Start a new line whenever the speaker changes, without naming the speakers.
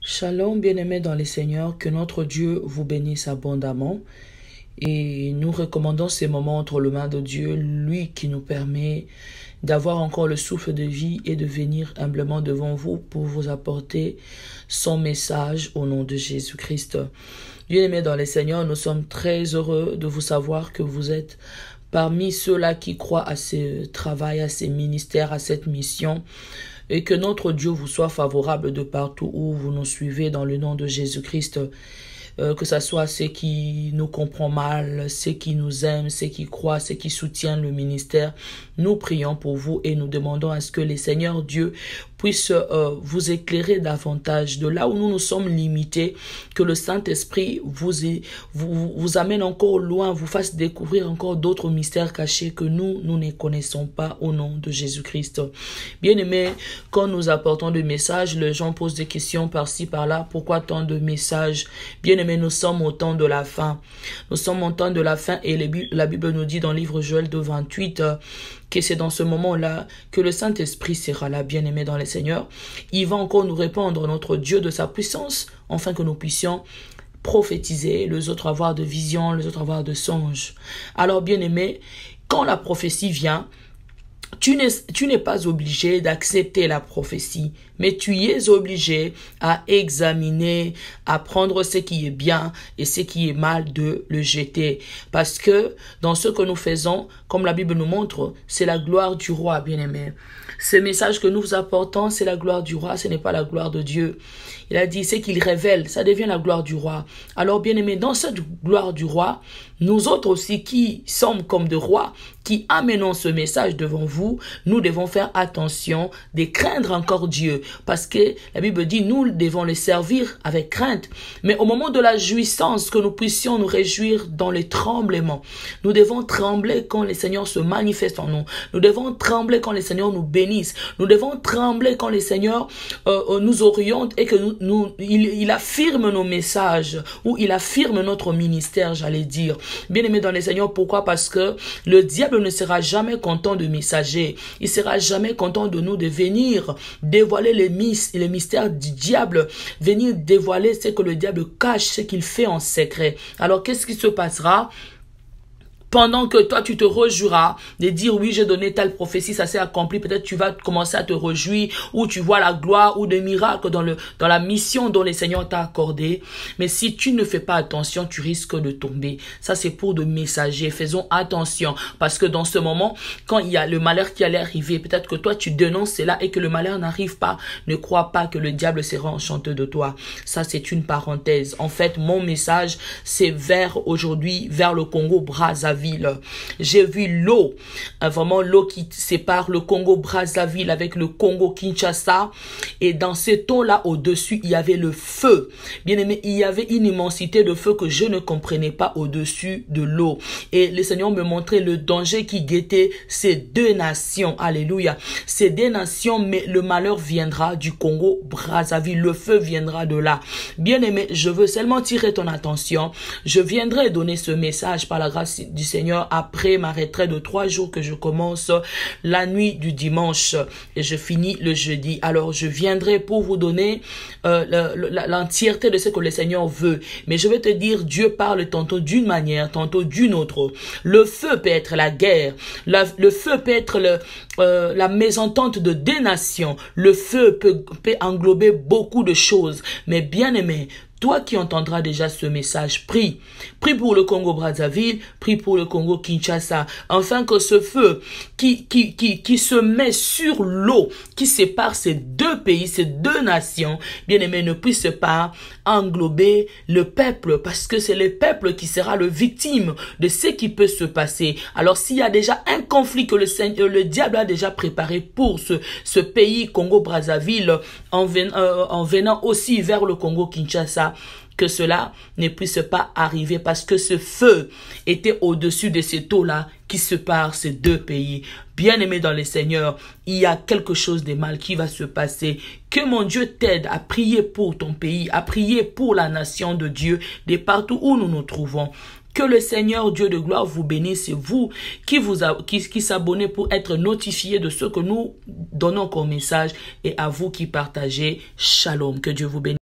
Shalom, bien-aimés dans les Seigneurs, que notre Dieu vous bénisse abondamment. Et nous recommandons ces moments entre les mains de Dieu, lui qui nous permet d'avoir encore le souffle de vie et de venir humblement devant vous pour vous apporter son message au nom de Jésus-Christ. Bien-aimés dans les Seigneurs, nous sommes très heureux de vous savoir que vous êtes parmi ceux-là qui croient à ce travail, à ces ministères, à cette mission. Et que notre Dieu vous soit favorable de partout où vous nous suivez dans le nom de Jésus-Christ. Que ce soit ceux qui nous comprennent mal, ceux qui nous aiment, ceux qui croient, ceux qui soutiennent le ministère. Nous prions pour vous et nous demandons à ce que les Seigneurs Dieu puissent vous éclairer davantage de là où nous nous sommes limités, que le Saint-Esprit vous amène encore loin, vous fasse découvrir encore d'autres mystères cachés que nous ne connaissons pas au nom de Jésus-Christ. Bien-aimés, quand nous apportons des messages, les gens posent des questions par-ci, par-là. Pourquoi tant de messages? Bien-aimés, nous sommes au temps de la fin. Nous sommes au temps de la fin et la Bible nous dit dans le livre Joël 2:28 que c'est dans ce moment-là que le Saint-Esprit sera là, bien-aimé dans les Seigneurs. Il va encore nous répandre notre Dieu de sa puissance, afin que nous puissions prophétiser, les autres avoir de visions, les autres avoir de songes. Alors, bien-aimé, quand la prophétie vient, tu n'es pas obligé d'accepter la prophétie, mais tu y es obligé à examiner, à prendre ce qui est bien et ce qui est mal de le jeter. Parce que dans ce que nous faisons, comme la Bible nous montre, c'est la gloire du roi, bien-aimé. Ce message que nous vous apportons, c'est la gloire du roi, ce n'est pas la gloire de Dieu. Il a dit, c'est qu'il révèle, ça devient la gloire du roi. Alors, bien-aimé, dans cette gloire du roi, nous autres aussi qui sommes comme des rois, qui amenons ce message devant vous, nous devons faire attention de craindre encore Dieu. Parce que la Bible dit, nous devons le servir avec crainte. Mais au moment de la jouissance, que nous puissions nous réjouir dans les tremblements. Nous devons trembler quand le Seigneur se manifeste en nous. Nous devons trembler quand le Seigneur nous bénisse. Nous devons trembler quand le Seigneur nous oriente et que il affirme nos messages ou il affirme notre ministère, j'allais dire. Bien-aimés dans le Seigneur, pourquoi? Parce que le diable ne sera jamais content de messagers. Il sera jamais content de nous de venir dévoiler les mystères du diable, venir dévoiler ce que le diable cache, ce qu'il fait en secret. Alors, qu'est-ce qui se passera? Pendant que toi, tu te réjouiras de dire, oui, j'ai donné telle prophétie, ça s'est accompli. Peut-être tu vas commencer à te réjouir ou tu vois la gloire ou des miracles dans la mission dont le Seigneur t'a accordé. Mais si tu ne fais pas attention, tu risques de tomber. Ça, c'est pour de messagers. Faisons attention parce que dans ce moment, quand il y a le malheur qui allait arriver, peut-être que toi, tu dénonces cela et que le malheur n'arrive pas. Ne crois pas que le diable sera enchanté de toi. Ça, c'est une parenthèse. En fait, mon message, c'est aujourd'hui, vers le Congo-Brazzaville. J'ai vu l'eau, vraiment l'eau qui sépare le Congo-Brazzaville avec le Congo-Kinshasa. Et dans cette eau-là, au-dessus, il y avait le feu. Bien aimé, il y avait une immensité de feu que je ne comprenais pas au-dessus de l'eau. Et le Seigneur me montrait le danger qui guettait ces deux nations. Alléluia. Ces deux nations, mais le malheur viendra du Congo-Brazzaville. Le feu viendra de là. Bien aimé, je veux seulement tirer ton attention. Je viendrai donner ce message par la grâce du Seigneur après ma retraite de 3 jours que je commence la nuit du dimanche et je finis le jeudi. Alors je viendrai pour vous donner l'entièreté de ce que le Seigneur veut. Mais je vais te dire, Dieu parle tantôt d'une manière, tantôt d'une autre. Le feu peut être la guerre. Le feu peut être la mésentente de deux nations. Le feu peut englober beaucoup de choses. Mais bien aimé, toi qui entendras déjà ce message, prie. Prie pour le Congo-Brazzaville, prie pour le Congo-Kinshasa, afin que ce feu qui se met sur l'eau, qui sépare ces deux pays, ces deux nations, bien aimé, ne puisse pas englober le peuple, parce que c'est le peuple qui sera le victime de ce qui peut se passer. Alors s'il y a déjà un conflit que le diable a déjà préparé pour ce pays Congo-Brazzaville, en venant aussi vers le Congo-Kinshasa, que cela ne puisse pas arriver parce que ce feu était au-dessus de cette eau-là qui sépare ces deux pays. Bien-aimé dans le Seigneur, il y a quelque chose de mal qui va se passer. Que mon Dieu t'aide à prier pour ton pays, à prier pour la nation de Dieu, de partout où nous nous trouvons. Que le Seigneur Dieu de gloire vous bénisse, et vous qui s'abonnez pour être notifié de ce que nous donnons comme message, et à vous qui partagez. Shalom, que Dieu vous bénisse.